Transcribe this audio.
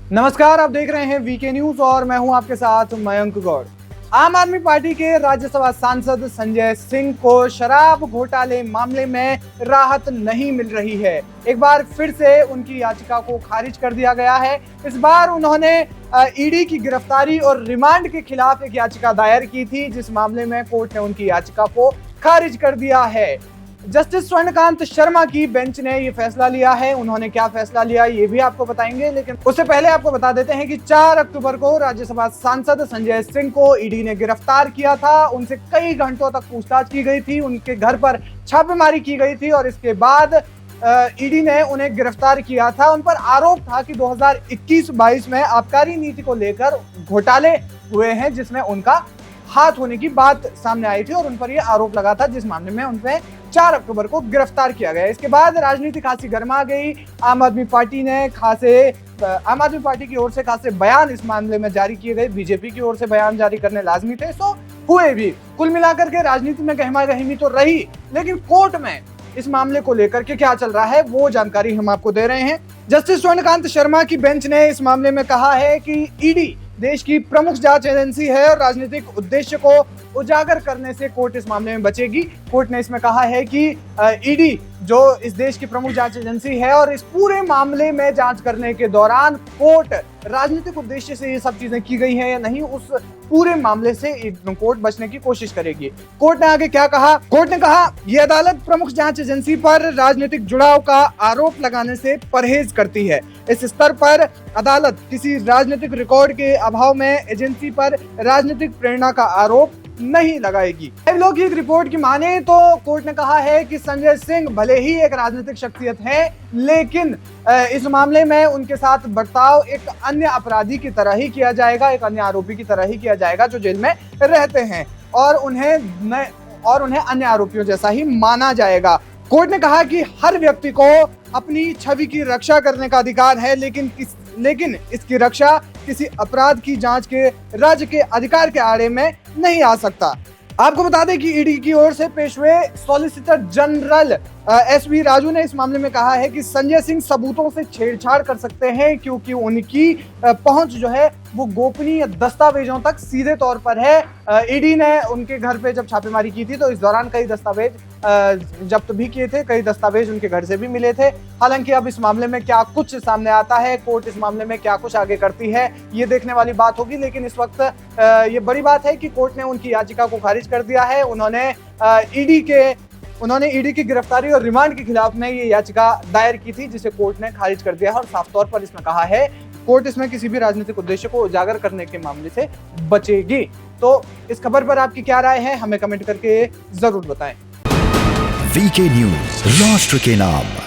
नमस्कार, आप देख रहे हैं वीके न्यूज और मैं हूं आपके साथ मयंक गौड़। आम आदमी पार्टी के राज्यसभा सांसद संजय सिंह को शराब घोटाले मामले में राहत नहीं मिल रही है। एक बार फिर से उनकी याचिका को खारिज कर दिया गया है। इस बार उन्होंने ईडी की गिरफ्तारी और रिमांड के खिलाफ एक याचिका दायर की थी, जिस मामले में कोर्ट ने उनकी याचिका को खारिज कर दिया है। जस्टिस स्वर्णकांत शर्मा की बेंच ने ये फैसला लिया है। उन्होंने क्या फैसला लिया ये भी आपको बताएंगे, लेकिन उससे पहले आपको बता देते हैं कि 4 अक्टूबर को राज्यसभा सांसद संजय सिंह को ईडी ने गिरफ्तार किया था। उनसे कई घंटों तक पूछताछ की गई थी, उनके घर पर छापेमारी की गई थी और इसके बाद ईडी ने उन्हें गिरफ्तार किया था। उन पर आरोप था कि 2021-22 में आबकारी नीति को लेकर घोटाले हुए हैं, जिसमें उनका हाथ होने की बात सामने आई थी और उन पर यह आरोप लगा था, जिस मामले में उनपे 4 अक्टूबर को गिरफ्तार किया गया। इसके बाद राजनीति खासी गर्मा गई। आम आदमी पार्टी की ओर से खासे बयान इस मामले में जारी किए गए। बीजेपी की ओर से बयान जारी करने लाजमी थे, सो हुए भी। कुल मिलाकर के राजनीति में गहमागहमी तो रही, लेकिन कोर्ट में इस मामले को लेकर के क्या चल रहा है वो जानकारी हम आपको दे रहे हैं। जस्टिस स्वर्णकांत शर्मा की बेंच ने इस मामले में कहा है कि ईडी देश की प्रमुख जांच एजेंसी है और राजनीतिक उद्देश्य को उजागर करने से कोर्ट इस मामले में बचेगी। कोर्ट ने इसमें कहा है कि ईडी जो इस देश की प्रमुख जांच एजेंसी है और इस पूरे मामले में जांच करने के दौरान कोर्ट राजनीतिक उद्देश्य से ये सब चीजें की गई हैं या नहीं, उस पूरे मामले से कोर्ट बचने की कोशिश करेगी। कोर्ट ने आगे क्या कहा? कोर्ट ने कहा यह अदालत प्रमुख जांच एजेंसी पर राजनीतिक जुड़ाव का आरोप लगाने से परहेज करती है। इस स्तर पर अदालत किसी राजनीतिक रिकॉर्ड के अभाव में एजेंसी पर राजनीतिक प्रेरणा का आरोप नहीं लगाएगी। लौकिक रिपोर्ट की माने तो कोर्ट ने कहा है कि संजय सिंह भले ही एक राजनीतिक शख्सियत है, लेकिन इस मामले में उनके साथ बर्ताव एक अन्य अपराधी की तरह ही किया जाएगा, एक अन्य आरोपी की तरह ही किया जाएगा जो जेल में रहते हैं, और उन्हें अन्य आरोपियों जैसा ही माना जाएगा। कोर्ट ने कहा कि हर व्यक्ति को अपनी छवि की रक्षा करने का अधिकार है, लेकिन इसकी रक्षा किसी अपराध की जांच के राज्य के अधिकार के आड़े में नहीं आ सकता। आपको बता दें कि ईडी की ओर से पेश हुए सॉलिसिटर जनरल एसवी राजू ने इस मामले में कहा है कि संजय सिंह सबूतों से छेड़छाड़ कर सकते हैं, क्योंकि उनकी पहुंच जो है वो गोपनीय दस्तावेजों तक सीधे तौर पर है। ईडी ने उनके घर पे जब छापेमारी की थी तो इस दौरान कई दस्तावेज जब्त भी किए थे, कई दस्तावेज उनके घर से भी मिले थे। हालांकि अब इस मामले में क्या कुछ सामने आता है, कोर्ट इस मामले में क्या कुछ आगे करती है, ये देखने वाली बात होगी। लेकिन इस वक्त ये बड़ी बात है कि कोर्ट ने उनकी याचिका को खारिज कर दिया है। उन्होंने ईडी की गिरफ्तारी और रिमांड के खिलाफ में ये याचिका दायर की थी, जिसे कोर्ट ने खारिज कर दिया है और साफ तौर पर इसमें कहा है कोर्ट इसमें किसी भी राजनीतिक उद्देश्य को उजागर करने के मामले से बचेगी। तो इस खबर पर आपकी क्या राय है, हमें कमेंट करके जरूर बताएं। वीके न्यूज, राष्ट्र के नाम।